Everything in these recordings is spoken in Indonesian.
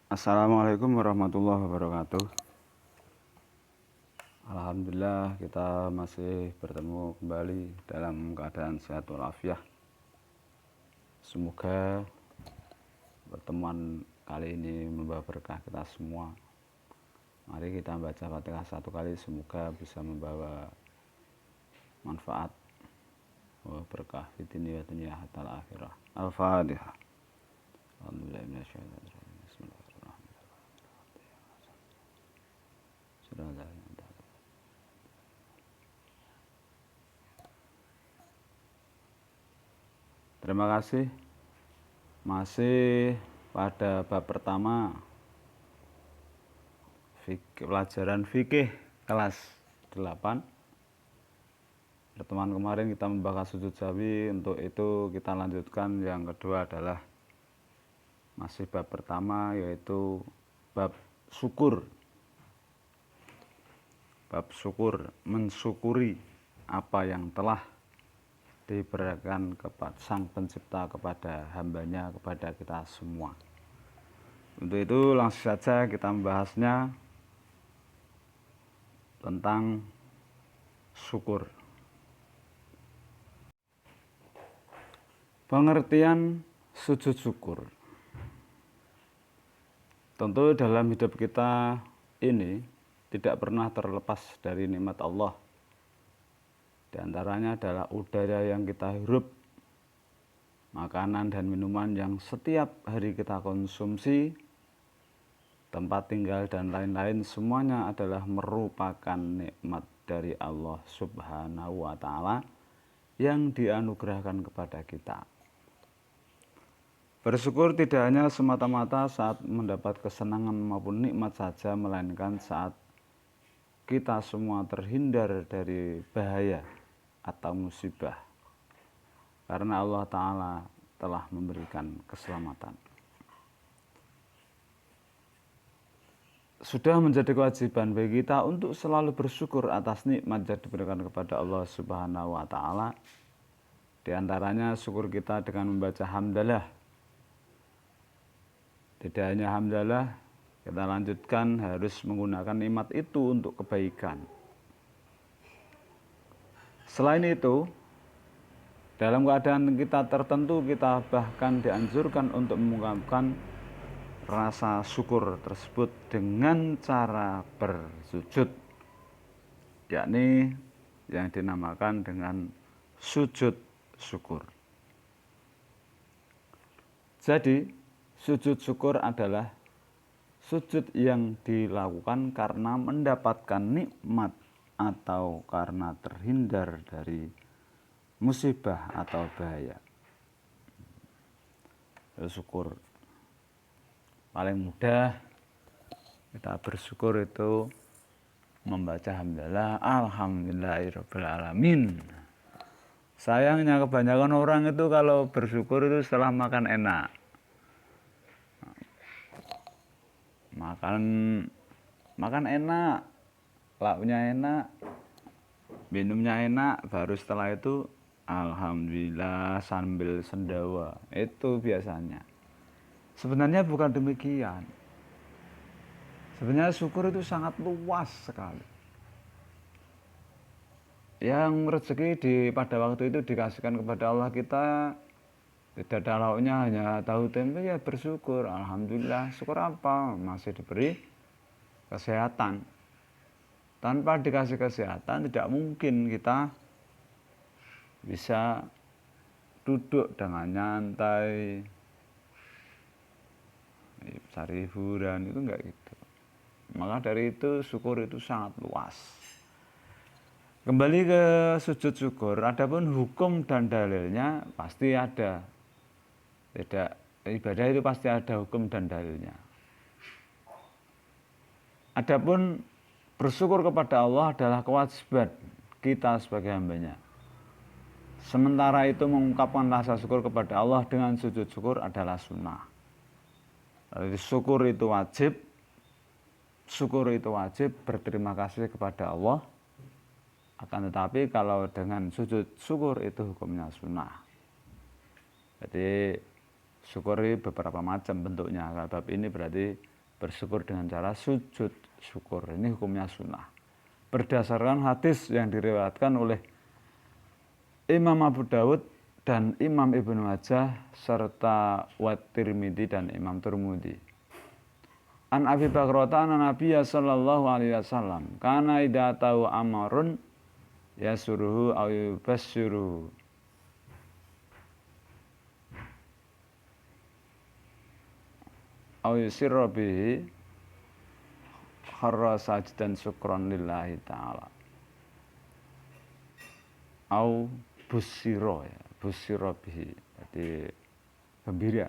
Assalamualaikum warahmatullahi wabarakatuh. Alhamdulillah kita masih bertemu kembali dalam keadaan sehat walafiat. Semoga pertemuan kali ini membawa berkah kita semua. Mari kita baca Fatihah satu kali, semoga bisa membawa manfaat berkah di dunia hatta akhirah. Al-Fatihah. Terima kasih. Masih pada bab pertama, pelajaran fikih kelas 8. Pertemuan kemarin kita membahas sujud sahwi, untuk itu kita lanjutkan. Yang kedua adalah masih bab pertama, yaitu bab syukur. Bab syukur, mensyukuri apa yang telah diberikan kepada Sang Pencipta kepada hambanya, kepada kita semua. Untuk itu langsung saja kita membahasnya tentang syukur. Pengertian sujud syukur. Tentu dalam hidup kita ini tidak pernah terlepas dari nikmat Allah. Di antaranya adalah udara yang kita hirup, makanan dan minuman yang setiap hari kita konsumsi, tempat tinggal dan lain-lain, semuanya adalah merupakan nikmat dari Allah Subhanahu wa Ta'ala yang dianugerahkan kepada kita. Bersyukur tidak hanya semata-mata saat mendapat kesenangan maupun nikmat saja, melainkan saat kita semua terhindar dari bahaya atau musibah, karena Allah Ta'ala telah memberikan keselamatan. Sudah menjadi kewajiban bagi kita untuk selalu bersyukur atas nikmat yang diberikan kepada Allah Subhanahu wa Ta'ala. Di antaranya syukur kita dengan membaca hamdalah. Tidak hanya hamdalah, kita lanjutkan harus menggunakan nikmat itu untuk kebaikan. Selain itu, dalam keadaan kita tertentu, kita bahkan dianjurkan untuk mengungkapkan rasa syukur tersebut dengan cara bersujud, yakni yang dinamakan dengan sujud syukur. Jadi, sujud syukur adalah sujud yang dilakukan karena mendapatkan nikmat atau karena terhindar dari musibah atau bahaya. Syukur paling mudah kita bersyukur itu membaca hamdalah, alhamdulillahirabbil alamin. Sayangnya kebanyakan orang itu kalau bersyukur itu setelah makan enak. Makan enak, lauknya enak, minumnya enak, baru setelah itu alhamdulillah sambil sendawa. Itu biasanya. Sebenarnya bukan demikian. Sebenarnya syukur itu sangat luas sekali. Yang rezeki pada waktu itu dikasihkan kepada Allah, kita tidak ada lauknya, hanya tahu tempe, ya bersyukur. Alhamdulillah. Syukur apa? Masih diberi kesehatan. Tanpa dikasih kesehatan tidak mungkin kita bisa duduk dengan nyantai, cari hiburan, itu enggak gitu. Maka dari itu syukur itu sangat luas. Kembali ke sujud syukur, adapun hukum dan dalilnya pasti ada. Tidak, ibadah itu pasti ada hukum dan dalilnya. Adapun bersyukur kepada Allah adalah kewajiban kita sebagai hambanya. Sementara itu mengungkapkan rasa syukur kepada Allah dengan sujud syukur adalah sunnah. Jadi syukur itu wajib, berterima kasih kepada Allah. Akan tetapi kalau dengan sujud syukur itu hukumnya sunnah. Jadi syukur beberapa macam bentuknya. Bab ini berarti bersyukur dengan cara sujud syukur. Ini hukumnya sunnah. Berdasarkan hadis yang diriwayatkan oleh Imam Abu Dawud dan Imam Ibnu Majah serta Wat-Tirmidzi dan Imam Tirmidzi. An Abi Bakrata an Nabiya sallallahu alaihi wasallam kana idza tau amarun yasuruhu aw yubasyiruhu aw yusirra bihi kharra sajdan syukran lillahi ta'ala au busiro ya busiro bihi jadi gembira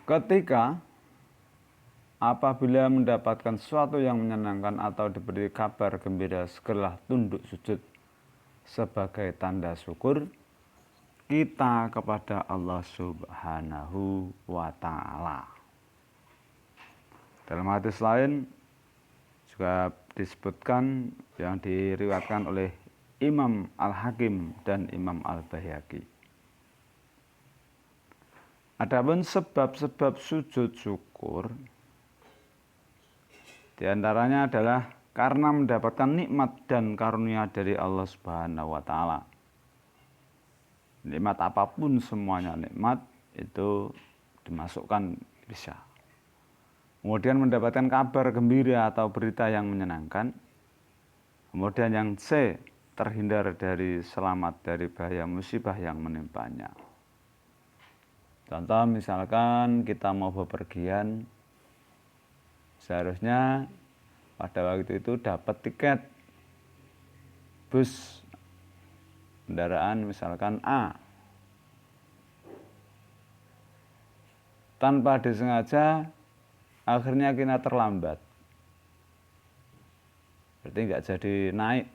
ketika apabila mendapatkan sesuatu yang menyenangkan atau diberi kabar gembira segeralah tunduk sujud sebagai tanda syukur kita kepada Allah Subhanahu wa Ta'ala. Dalam hadis lain juga disebutkan yang diriwayatkan oleh Imam Al-Hakim dan Imam Al-Baihaqi. Adapun sebab-sebab sujud syukur di antaranya adalah karena mendapatkan nikmat dan karunia dari Allah Subhanahu wa Ta'ala. Nikmat apapun semuanya nikmat itu dimasukkan bisa. Kemudian mendapatkan kabar gembira atau berita yang menyenangkan. Kemudian yang C, terhindar dari selamat dari bahaya musibah yang menimpanya. Contoh misalkan kita mau bepergian, seharusnya pada waktu itu dapat tiket bus kendaraan misalkan A. Tanpa disengaja akhirnya kita terlambat. Berarti nggak jadi naik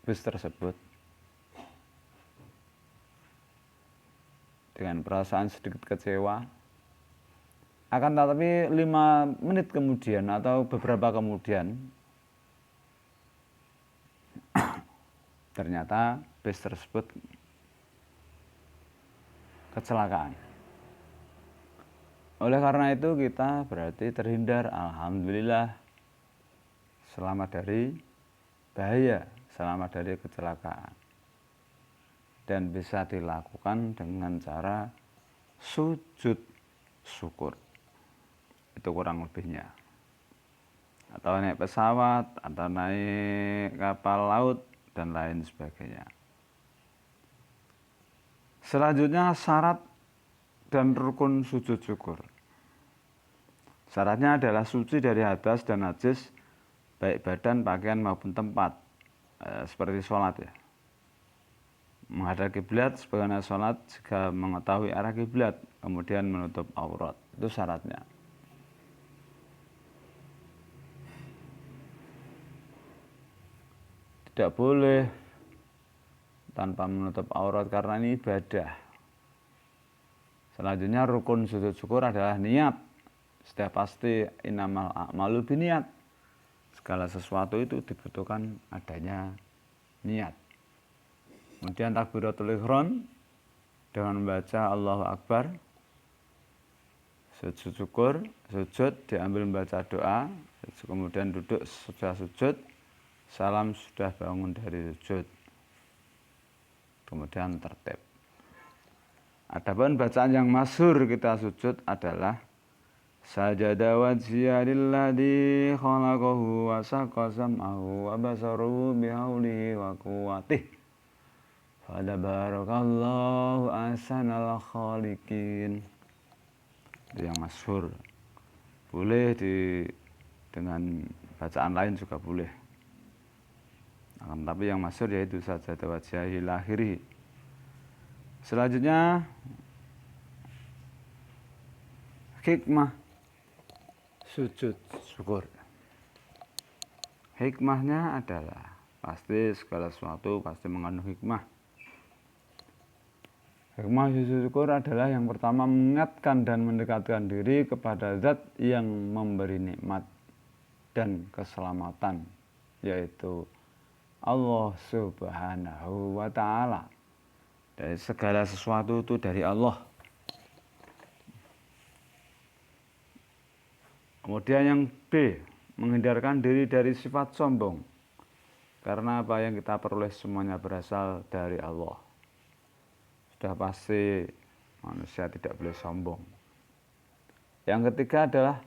bus tersebut. Dengan perasaan sedikit kecewa. Akan tetapi 5 menit kemudian atau beberapa kemudian ternyata bus tersebut kecelakaan. Oleh karena itu kita berarti terhindar, alhamdulillah, selamat dari bahaya, selamat dari kecelakaan. Dan bisa dilakukan dengan cara sujud syukur. Itu kurang lebihnya. Atau naik pesawat, atau naik kapal laut, dan lain sebagainya. Selanjutnya syarat dan rukun sujud syukur. Syaratnya adalah suci dari hadas dan najis, baik badan, pakaian maupun tempat, seperti sholat ya. Menghadap kiblat sebagaimana sholat jika mengetahui arah kiblat, kemudian menutup aurat. Itu syaratnya. Tidak boleh tanpa menutup aurat karena ini ibadah. Selanjutnya rukun sujud syukur adalah niat. Setiap pasti innamal a'malu biniat. Segala sesuatu itu dibutuhkan adanya niat. Kemudian takbiratul ihram dengan membaca Allahu Akbar. Sujud syukur, sujud diambil membaca doa, kemudian duduk sudah sujud, salam sudah bangun dari sujud. Kemudian tertib. Adapun bacaan yang masyhur kita sujud adalah sajada wajhiya lilladzi khalaqahu wa saqa sam'ahu wa basarahu bihaulihi wa quwwatihi. Fadabarakallahu ahsanal khaliqin. Itu yang masyhur. Boleh dengan bacaan lain juga boleh. Tapi yang masyhur yaitu sajada wajhihi lahiri. Selanjutnya hikmah sujud syukur. Hikmahnya adalah pasti segala sesuatu pasti mengandung hikmah. Hikmah sujud syukur adalah yang pertama mengingatkan dan mendekatkan diri kepada zat yang memberi nikmat dan keselamatan, yaitu Allah Subhanahu wa Ta'ala. Dari segala sesuatu itu dari Allah. Kemudian yang B, menghindarkan diri dari sifat sombong. Karena apa yang kita peroleh semuanya berasal dari Allah. Sudah pasti manusia tidak boleh sombong. Yang ketiga adalah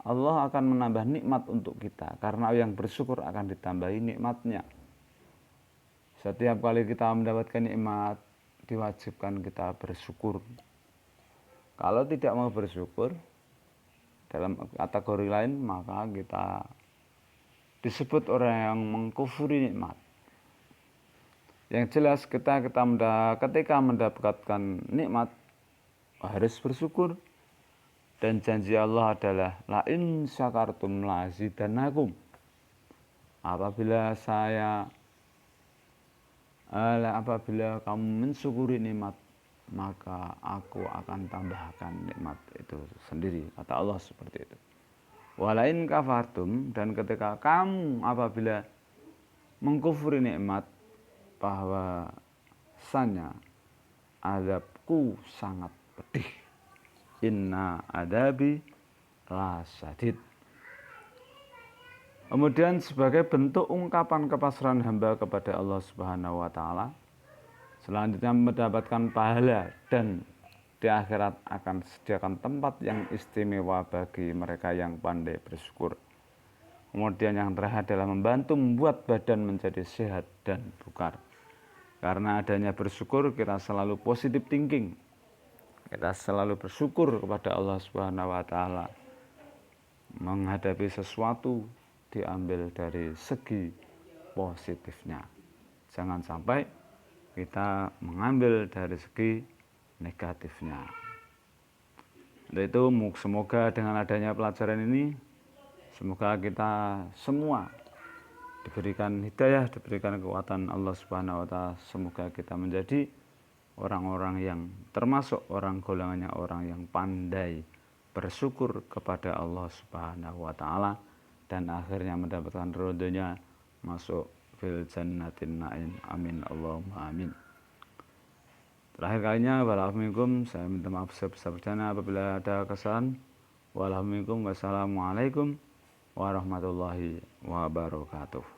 Allah akan menambah nikmat untuk kita. Karena yang bersyukur akan ditambahi nikmatnya. Setiap kali kita mendapatkan nikmat, diwajibkan kita bersyukur. Kalau tidak mau bersyukur, dalam kategori lain, maka kita disebut orang yang mengkufuri nikmat. Yang jelas ketika mendapatkan nikmat, harus bersyukur. Dan janji Allah adalah la in syakartum la azidannakum. Apabila kamu mensyukuri nikmat, maka aku akan tambahkan nikmat itu sendiri, kata Allah seperti itu. Walain kafartum, dan ketika kamu apabila mengkufuri nikmat, bahwasanya azabku sangat pedih. Inna adabi la syadid. Kemudian sebagai bentuk ungkapan kepasrahan hamba kepada Allah Subhanahu wa taala, selanjutnya mendapatkan pahala dan di akhirat akan disediakan tempat yang istimewa bagi mereka yang pandai bersyukur. Kemudian yang terakhir adalah membantu membuat badan menjadi sehat dan bugar. Karena adanya bersyukur, kita selalu positive thinking. Kita selalu bersyukur kepada Allah Subhanahu wa taala. Menghadapi sesuatu diambil dari segi positifnya. Jangan sampai kita mengambil dari segi negatifnya. Untuk itu semoga dengan adanya pelajaran ini, semoga kita semua diberikan hidayah, diberikan kekuatan Allah Subhanahu wa taala. Semoga kita menjadi orang-orang yang termasuk golongannya orang yang pandai bersyukur kepada Allah Subhanahu wa taala dan akhirnya mendapatkan ridhonya, masuk fil jannatin na'im. Amin Allahumma amin. Terakhir kalinya, walaupun saya minta maaf sebesar-besarnya apabila ada kesalahan. Wassalamualaikum warahmatullahi wabarakatuh.